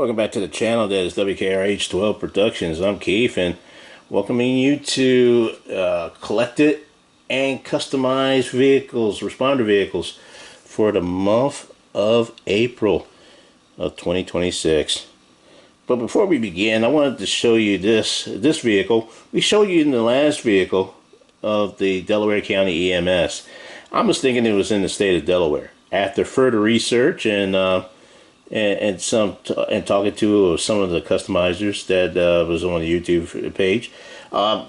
Welcome back to the channel. That is W.K.R.H 12 Productions. I'm Keith, and welcoming you to collected and customized vehicles, responder vehicles, for the month of April of 2026. But before we begin, I wanted to show you this vehicle. We showed you in the last vehicle of the Delaware County EMS. I was thinking it was in the state of Delaware. After further research and talking to some of the customizers that was on the YouTube page,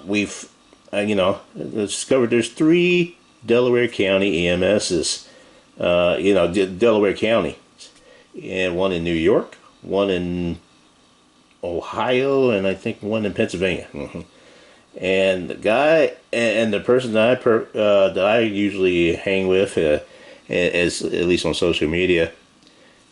we've discovered there's 3 Delaware County EMSs. Delaware County, and one in New York, one in Ohio, and I think one in Pennsylvania. And the guy and the person that I usually hang with, as at least on social media.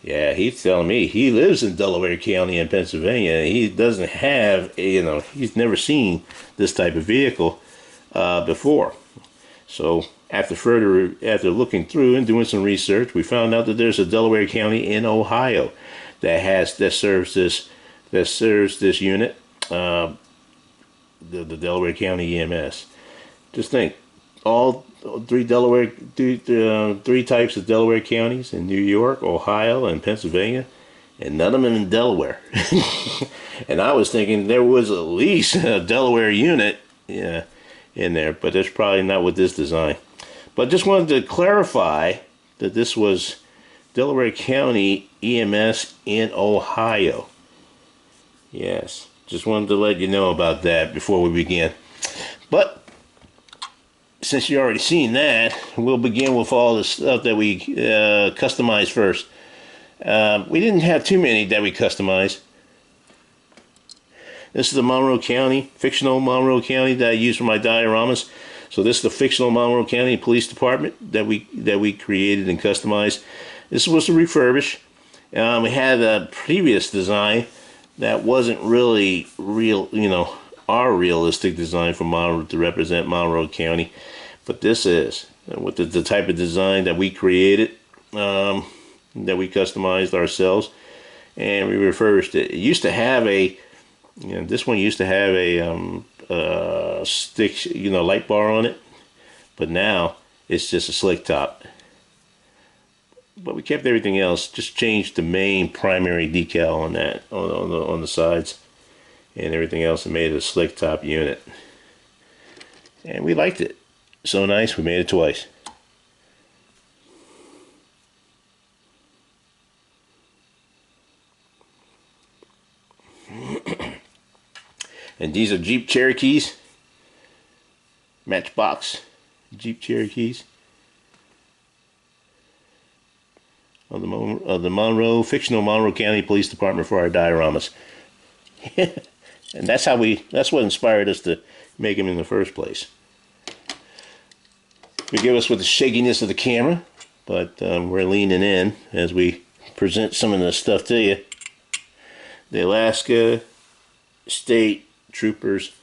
Yeah, he's telling me he lives in Delaware County in Pennsylvania. He doesn't have, he's never seen this type of vehicle before. So after looking through and doing some research, we found out that there's a Delaware County in Ohio that serves this unit, the Delaware County EMS. Just think, all three types of Delaware counties in New York, Ohio, and Pennsylvania, and none of them in Delaware. And I was thinking there was at least a Delaware unit in there, but there's probably not with this design. But just wanted to clarify that this was Delaware County EMS in Ohio. Yes, just wanted to let you know about that before we begin. But since you already seen that, we'll begin with all the stuff that we customized first. We didn't have too many that we customized. This is the Monroe County, fictional Monroe County that I use for my dioramas. So this is the fictional Monroe County Police Department that we created and customized. This was a refurbish. We had a previous design that wasn't really real, our realistic design for Monroe to represent Monroe County, but this is with the type of design that we created, that we customized ourselves, and we refurbished it. It used to have this one used to have a stick, light bar on it, but now it's just a slick top. But we kept everything else, just changed the main primary decal on that, on the sides, and everything else, and made it a slick top unit. And we liked it so nice, we made it twice. And these are Jeep Cherokees, Matchbox Jeep Cherokees of the fictional Monroe County Police Department for our dioramas. And that's what inspired us to make them in the first place. Forgive us with the shakiness of the camera, but we're leaning in as we present some of this stuff to you. The Alaska State Troopers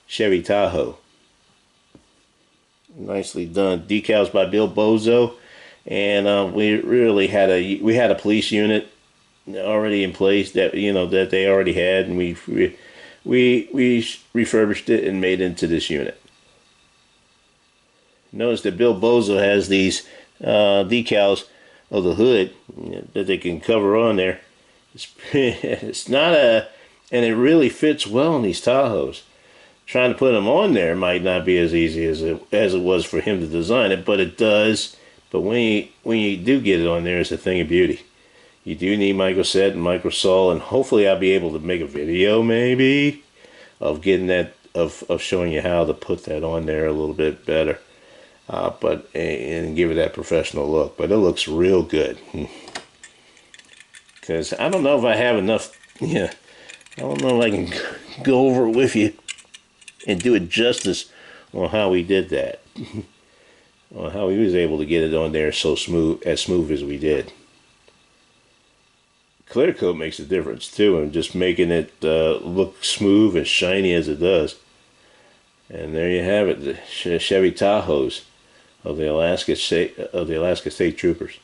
Chevy Tahoe. Nicely done. Decals by Bill Bozo, and we really had a police unit already in place that that they already had, and we refurbished it and made it into this unit. Notice that Bill Bozo has these decals of the hood that they can cover on there. It's not and it really fits well in these Tahoes. Trying to put them on there might not be as easy as it was for him to design it, but it does. But when you do get it on there, it's a thing of beauty. You do need microset and microsol, and hopefully I'll be able to make a video maybe of getting that, of showing you how to put that on there a little bit better, and give it that professional look. But it looks real good. Because I don't know if I have enough. I don't know if I can go over it with you and do it justice on how we did that, on how we was able to get it on there so smooth as we did. Clear coat makes a difference too, and just making it look smooth and shiny as it does. And there you have it, the Chevy Tahoes of the Alaska State Troopers.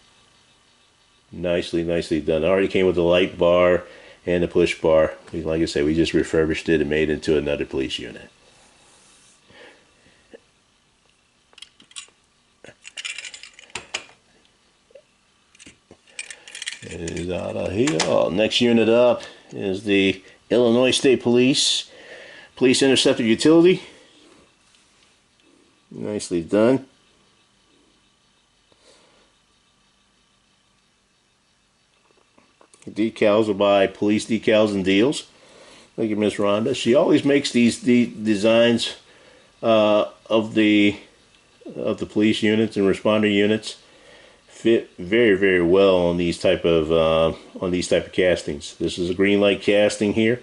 Nicely done. It already came with the light bar and the push bar. Like I said, we just refurbished it and made it into another police unit. Is out of here. Next unit up is the Illinois State Police Interceptor Utility. Nicely done. Decals are by Police Decals and Deals. Thank you, Miss Rhonda. She always makes these designs of the police units and responder units fit very, very well on these type of castings. This is a green light casting here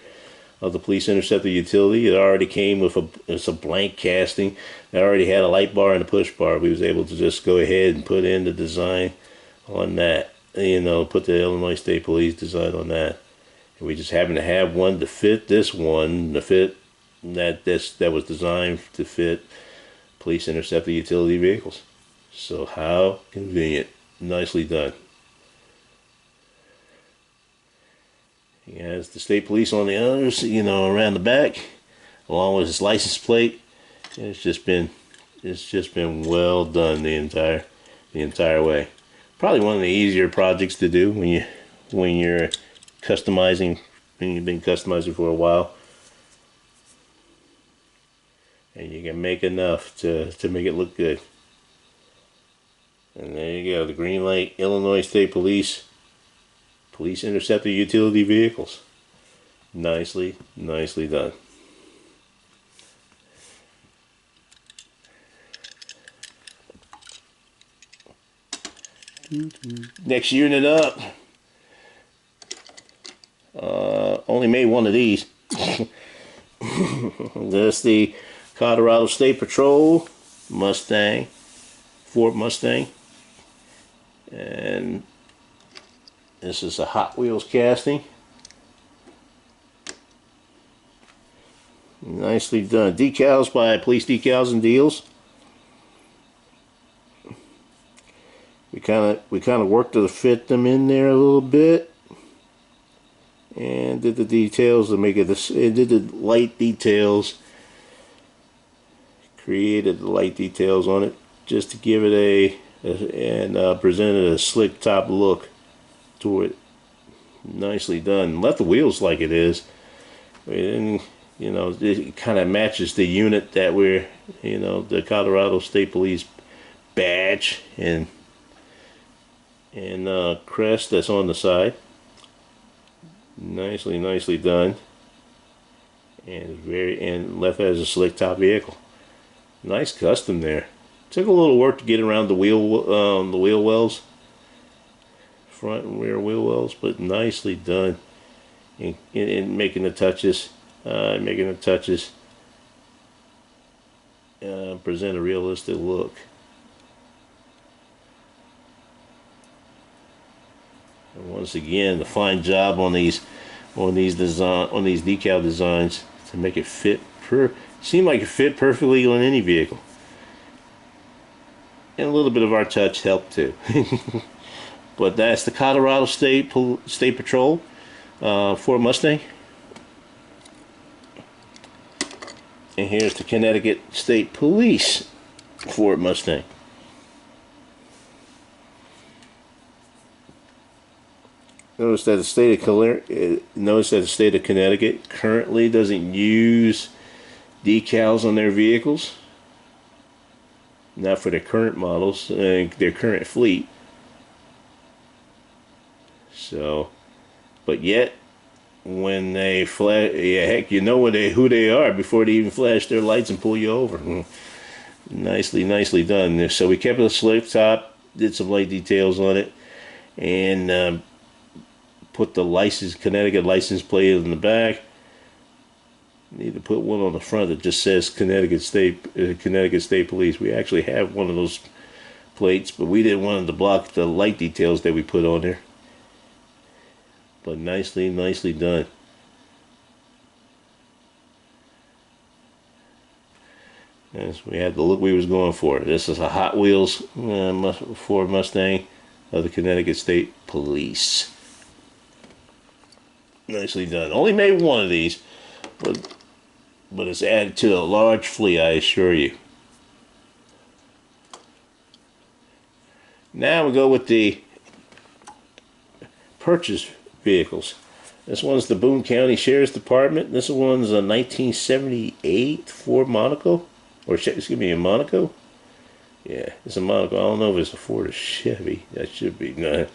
of the Police Interceptor Utility. It already came with it's a blank casting. It already had a light bar and a push bar. We was able to just go ahead and put in the design on that. You know, put the Illinois State Police design on that. And we just happen to have one to fit this one, to fit that was designed to fit Police Interceptor Utility vehicles. So how convenient. Nicely done. He has the state police on the others, you know, around the back, along with his license plate. And it's just been well done the entire way. Probably one of the easier projects to do when you're customizing, when you've been customizing for a while, and you can make enough to make it look good. And there you go, the green light Illinois State Police Interceptor Utility vehicles. Nicely done. Next unit up. Only made one of these. That's the Colorado State Patrol Mustang, Ford Mustang. And this is a Hot Wheels casting. Nicely done. Decals by Police Decals and Deals. We kind of worked to fit them in there a little bit, and did the details to make it this. It did the light details. Created the light details on it just to give it and presented a slick top look to it. Nicely done. Left the wheels like it is. And, you know, it kind of matches the unit that we're, you know, the Colorado State Police badge and crest that's on the side. Nicely done. And left as a slick top vehicle. Nice custom there. Took a little work to get around the wheel wells, front and rear wheel wells, but nicely done in making the touches, present a realistic look. And once again, the fine job on these decal designs to make it fit seem like it fit perfectly on any vehicle. And a little bit of our touch helped too. But that's the Colorado State Patrol Ford Mustang. And here's the Connecticut State Police Ford Mustang. Notice that the state of Connecticut currently doesn't use decals on their vehicles. Not for their current models, their current fleet. So, but yet, when they flash, yeah, heck, you know who they are before they even flash their lights and pull you over. Nicely done. So we kept it a slick top, did some light details on it, and put the Connecticut license plate in the back. Need to put one on the front that just says Connecticut State Police. We actually have one of those plates, but we didn't want it to block the light details that we put on there. But nicely done. Yes, we had the look we was going for. This is a Hot Wheels Ford Mustang of the Connecticut State Police. Nicely done. Only made one of these, but it's added to a large fleet, I assure you. Now we go with the purchase vehicles. This one's the Boone County Sheriff's Department. This one's a 1978 Ford Monaco, or excuse me, a Monaco. Yeah, it's a Monaco. I don't know if it's a Ford or Chevy. That should be. No,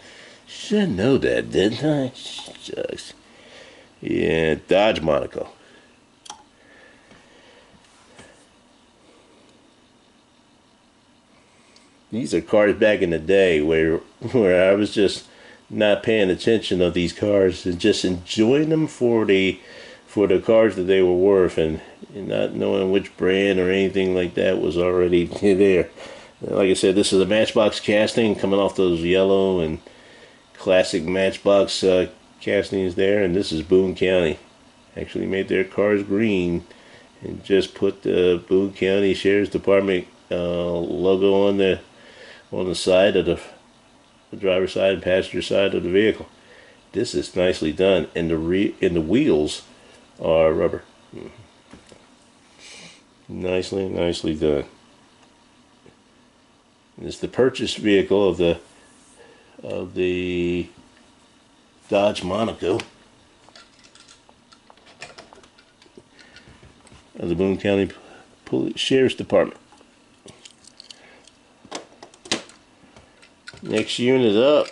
should know that, didn't I? Shucks. Yeah, Dodge Monaco. These are cars back in the day where I was just not paying attention of these cars and just enjoying them for the cars that they were worth, and not knowing which brand or anything like that was already there. Like I said, this is a Matchbox casting coming off those yellow and classic Matchbox castings there, and this is Boone County. Actually made their cars green and just put the Boone County Sheriff's Department logo on the side of the driver's side and passenger side of the vehicle. This is nicely done, and the wheels are rubber. Nicely done. It's the purchased vehicle of the Dodge Monaco of the Boone County Sheriff's Department. Next unit up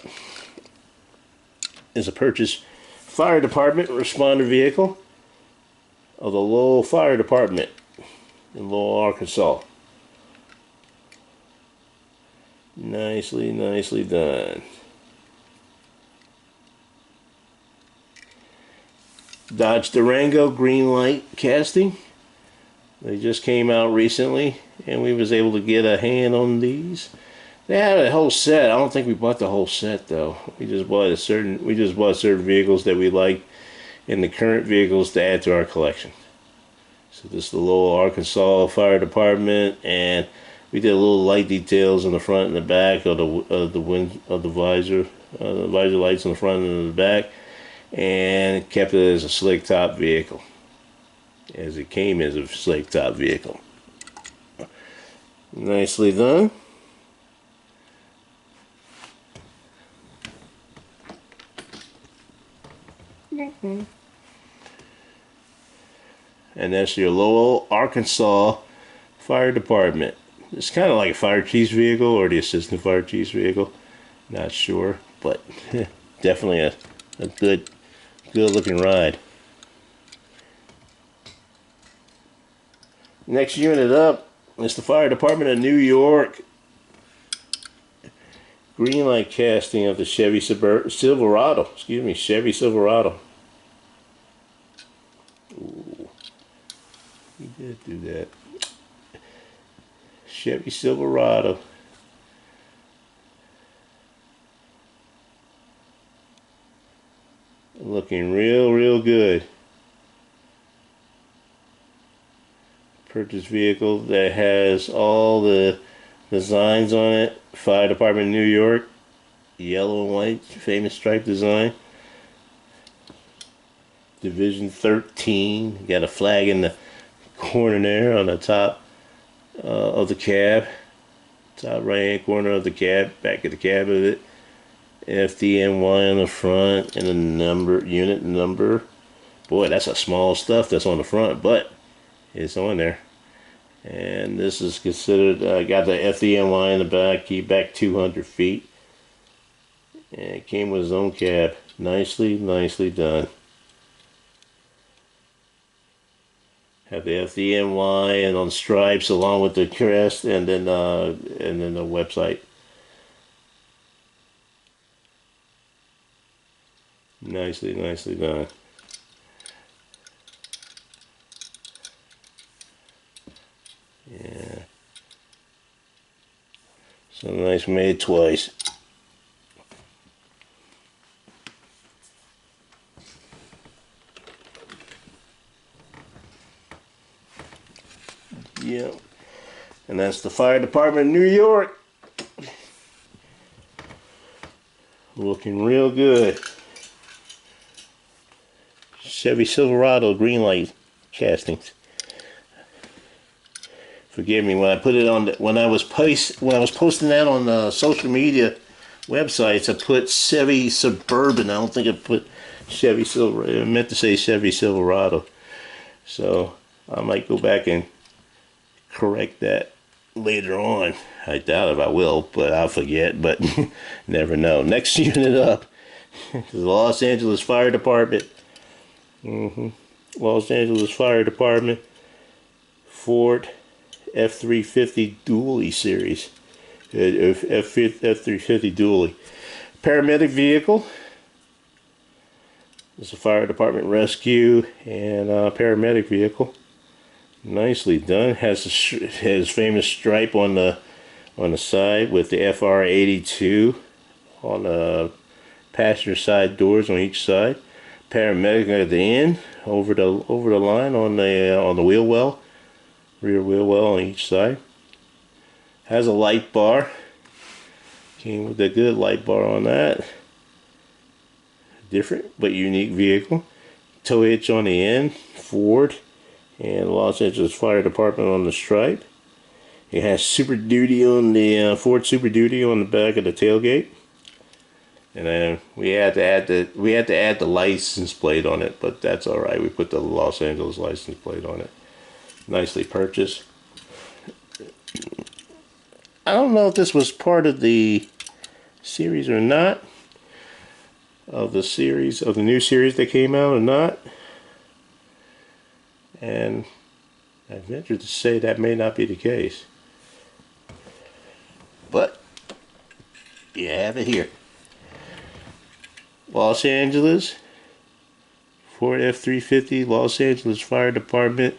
is a purchased fire department responder vehicle of the Lowell Fire Department in Lowell, Arkansas. Nicely done. Dodge Durango green light casting. They just came out recently, and we was able to get a hand on these. They had a whole set. I don't think we bought the whole set though. We just bought certain vehicles that we liked in the current vehicles to add to our collection. So this is the Lowell, Arkansas Fire Department, and we did a little light details in the front and the back of the visor lights on the front and the back, and kept it as a slick top vehicle, as it came as a slick top vehicle. Nicely done. And that's your Lowell, Arkansas Fire Department. It's kind of like a fire chief's vehicle or the assistant fire chief's vehicle. Not sure, but definitely a good looking ride. Next unit up is the Fire Department of New York. Green light casting of the Chevy Silverado. Excuse me, Chevy Silverado. Ooh, you did do that. Chevy Silverado. Looking real good. Purchase vehicle that has all the designs on it. Fire Department of New York. Yellow and white, famous stripe design. Division 13. Got a flag in the corner there on the top of the cab. Top right hand corner of the cab. Back of the cab of it. FDNY on the front and the number, unit number. Boy, that's a small stuff that's on the front, but it's on there. And this is considered, got the FDNY in the back, keep back 200 feet. And it came with its own cab. Nicely done. Have the FDNY and on stripes along with the crest, and then the website. Nicely done. Yeah. So nice, made twice. Yep. And that's the Fire Department of New York. Looking real good. Chevy Silverado green light castings. Forgive me, when I put it on when I was posting that on the social media websites, I put Chevy Suburban. I don't think I put Chevy Silverado. I meant to say Chevy Silverado. So I might go back and correct that later on. I doubt if I will, but I'll forget. But never know. Next unit up, the Los Angeles Fire Department. Los Angeles Fire Department Ford F-350 Dually series. F-350 Dually. Paramedic vehicle. It's a fire department rescue and paramedic vehicle. Nicely done. Has famous stripe on the side with the FR82 on the passenger side doors on each side. Paramedic at the end over the line on the wheel well, rear wheel well on each side. Has a light bar. Came with a good light bar on that. Different but unique vehicle. Tow hitch on the end. Ford and Los Angeles Fire Department on the stripe. It has Super Duty on the Ford Super Duty on the back of the tailgate. And then we had to add the license plate on it, but that's all right. We put the Los Angeles license plate on it. Nicely purchased. I don't know if this was part of the series or not, of the new series that came out or not. And I venture to say that may not be the case. But you have it here. Los Angeles Ford F-350 Los Angeles Fire Department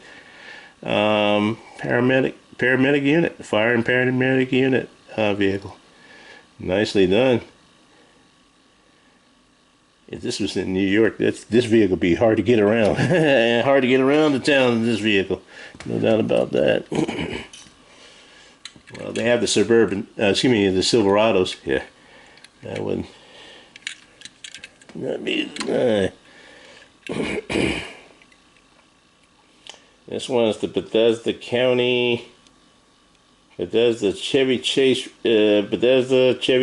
paramedic unit, fire and paramedic unit vehicle. Nicely done. If this was in New York, this vehicle would be hard to get around. Hard to get around the town in this vehicle. No doubt about that. Well, they have the Suburban, the Silverados. Yeah, that would not be. This one is the Bethesda Chevy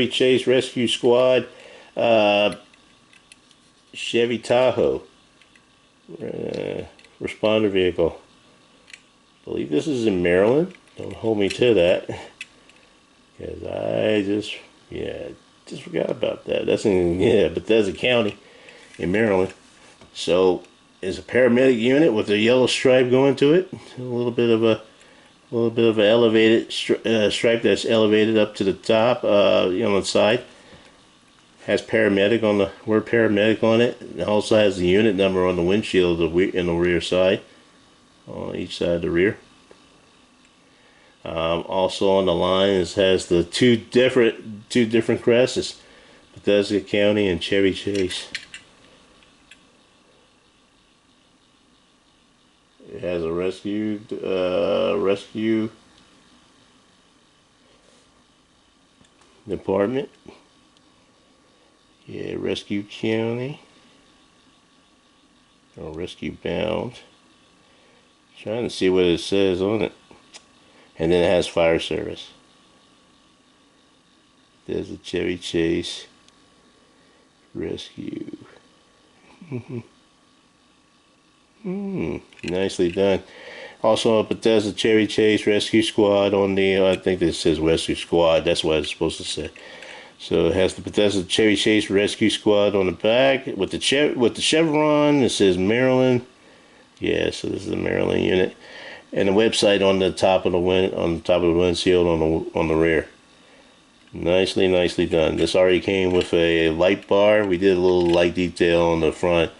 Chase Rescue Squad Chevy Tahoe responder vehicle. I believe this is in Maryland. Don't hold me to that, because I just forgot about that. That's in Bethesda County in Maryland. So it's a paramedic unit with a yellow stripe going to it. A little bit of an elevated stripe that's elevated up to the top, on the side. Has paramedic on the word paramedic on it. It also has the unit number on the windshield in the rear side, on each side of the rear. Also on the line, it has the two different crests, Bethesda County and Chevy Chase. It has a rescue department. Yeah, Rescue County. Or Rescue Bound. Trying to see what it says on it. And then it has fire service. There's a Chevy Chase Rescue. Nicely done. Also a Bethesda Chevy Chase Rescue Squad on the, I think this says Rescue Squad, that's what it's supposed to say. So it has the Bethesda Chevy Chase Rescue Squad on the back with the chevron. It says Maryland. Yeah, so this is the Maryland unit, and the website on the top of the windshield on the rear. Nicely done. This already came with a light bar. We did a little light detail on the front,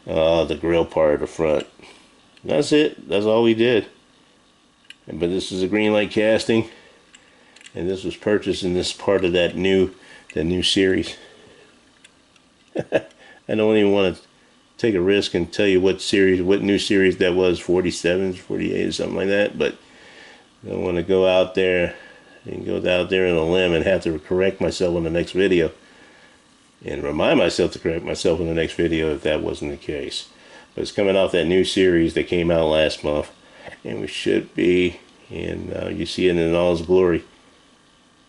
the grill part of the front. That's it. That's all we did. But this is a green light casting. And this was purchased in this part of that new series. I don't even want to take a risk and tell you what new series that was, 47, 48, or something like that. But I don't want to go out there in a limb and have to correct myself in the next video. And remind myself to correct myself in the next video if that wasn't the case. But it's coming off that new series that came out last month, and we should be, and you see it in all its glory.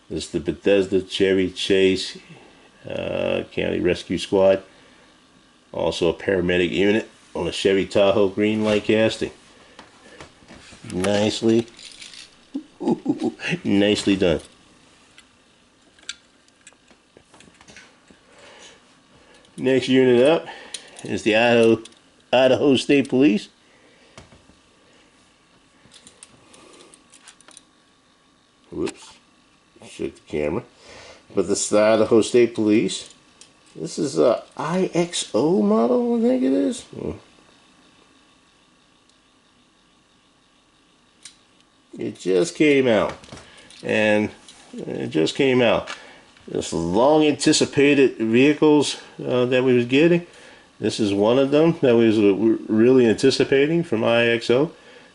This is the Bethesda Chevy Chase County Rescue Squad. Also a paramedic unit on a Chevy Tahoe green light casting. Nicely, nicely done. Next unit up is the Idaho State Police. Whoops, shook the camera. But this is the Idaho State Police. This is a IXO model, I think it is. It just came out. And it just came out. This long anticipated vehicles that we was getting. This is one of them that we was really anticipating from IXO.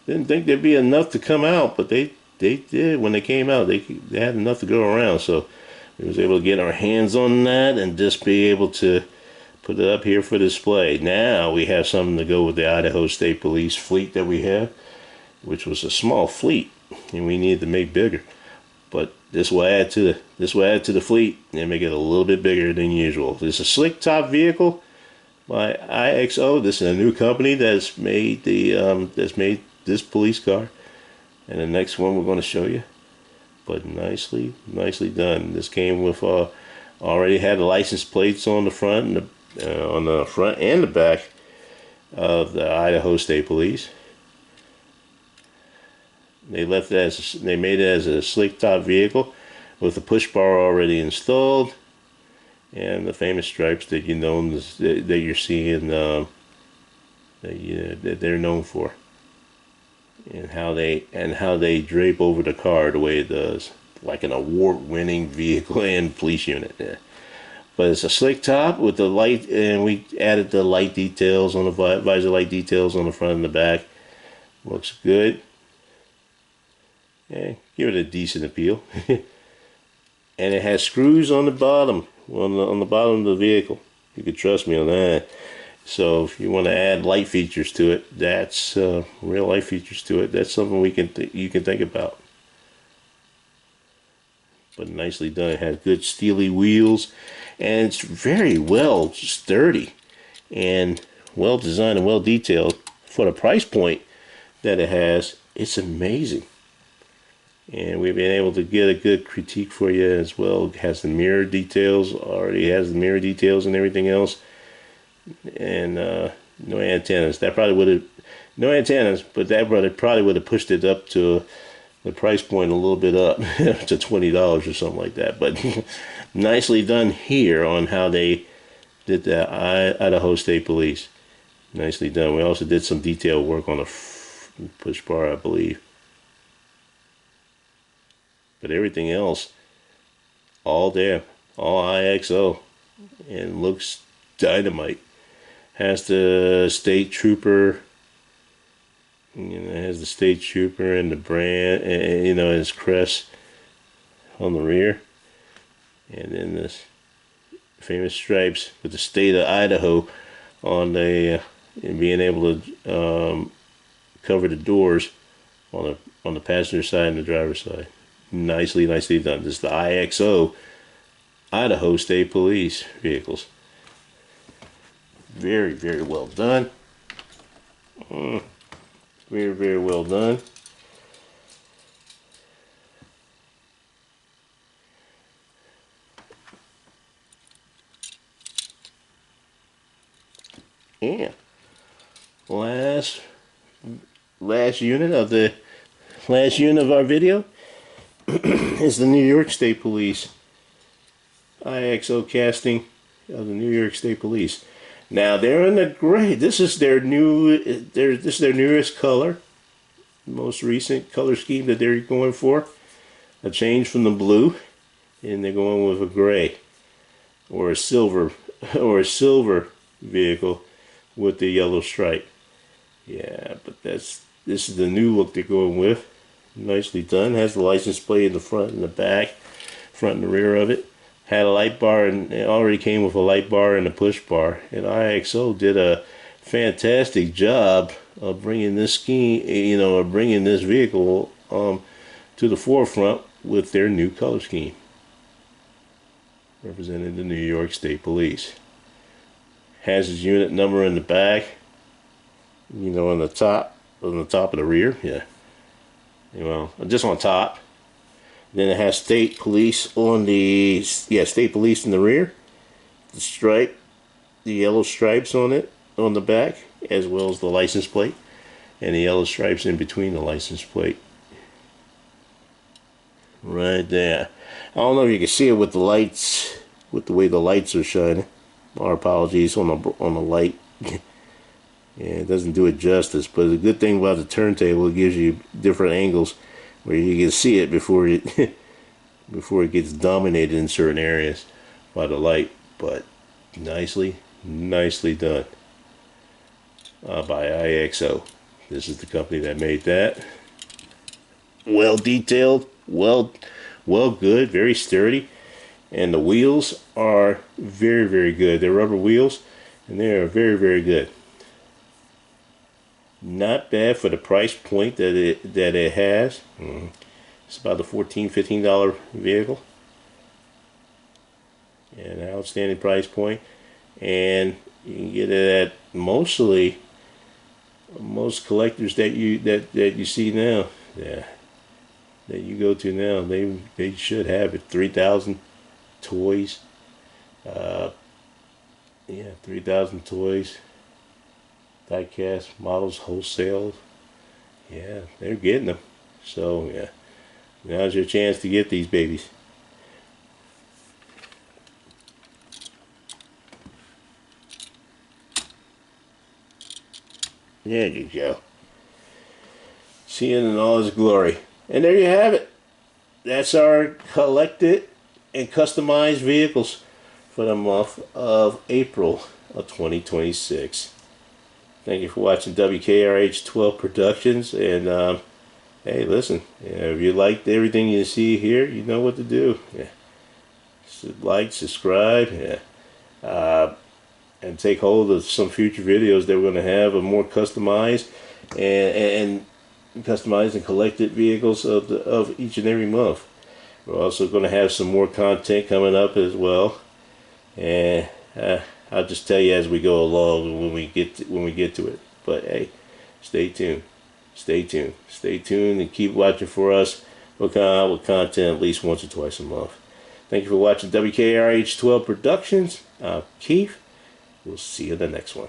Didn't think there'd be enough to come out, but they did. When they came out, they had enough to go around. So we was able to get our hands on that and just be able to put it up here for display. Now we have something to go with the Idaho State Police fleet that we have, which was a small fleet, and we needed to make bigger. But this will add to the fleet and make it a little bit bigger than usual. This is a slick top vehicle by IXO. This is a new company that's made this police car, and the next one we're going to show you. But nicely done. This came with already had the license plates on the front and on the front and the back of the Idaho State Police. They made it as a slick top vehicle with a push bar already installed, and the famous stripes that you know that you're seeing that they're known for, and how they drape over the car the way it does, like an award-winning vehicle and police unit. Yeah. But it's a slick top with the light, and we added the light details on the visor light details on the front and the back. Looks good. Yeah, give it a decent appeal. And it has screws on the bottom, on the bottom of the vehicle. You can trust me on that. So if you want to add light features to it, that's real light features to it. That's something you can think about. But nicely done. It has good steely wheels, and it's very well sturdy and well designed and well detailed for the price point that it has. It's amazing. And we've been able to get a good critique for you as well. It has the mirror details, already has the mirror details and everything else. And no antennas. That probably would have, no antennas, but that probably would have pushed it up to the price point a little bit up to $20 or something like that. But nicely done here on how they did the Idaho State Police. Nicely done. We also did some detail work on the push bar, I believe. But everything else, all there, all IXO, and looks dynamite. Has the state trooper, has the state trooper and the brand, and his crest on the rear, and then this famous stripes with the state of Idaho on the, and being able to cover the doors on the passenger side and the driver's side. Nicely done. This is the IXO Idaho State Police vehicles. Very, very well done. Very, very well done. Yeah. Last unit of our video is the New York State Police IXO casting of the New York State Police. Now they're in the gray. This is their newest color, most recent color scheme that they're going for. A change from the blue, and they're going with a gray or a silver vehicle with the yellow stripe. Yeah, but this is the new look they're going with. Nicely done. Has the license plate in the front and the back, front and the rear of it. Had a light bar, and it already came with a light bar and a push bar. And IXO did a fantastic job of bringing this scheme, of bringing this vehicle to the forefront with their new color scheme, representing the New York State Police. Has his unit number in the back, on the top of the rear, yeah. Well, just on top. Then it has state police on the, state police in the rear. The stripe, the yellow stripes on it, on the back, as well as the license plate. And the yellow stripes in between the license plate. Right there. I don't know if you can see it with the lights, with the way the lights are shining. Our apologies on the light. Yeah, it doesn't do it justice, but the good thing about the turntable, it gives you different angles where you can see it before it before it gets dominated in certain areas by the light. But nicely done by IXO. This is the company that made that. Well detailed, well good, very sturdy, and the wheels are very good. They're rubber wheels, and they are very good. Not bad for the price point that it has. It's about a $14-15 vehicle. And an outstanding price point. And you can get it at most collectors that you see now. Yeah. That you go to now. They should have it. 3,000 toys. Yeah, 3,000 toys. Diecast models wholesale. Yeah, they're getting them. So yeah, now's your chance to get these babies. There you go. See it in all its glory. And there you have it. That's our collected and customized vehicles for the month of April of 2026. Thank you for watching W.K.R.H 12 Productions, and hey, listen, if you liked everything you see here, you know what to do. Yeah. Like, subscribe, and take hold of some future videos that we're going to have of more customized and customized and collected vehicles of each and every month. We're also going to have some more content coming up as well, and I'll just tell you as we go along when we get to it. But hey, stay tuned, and keep watching for us. We'll come out with content at least once or twice a month. Thank you for watching W.K.R.H 12 Productions. I'm Keith. We'll see you in the next one.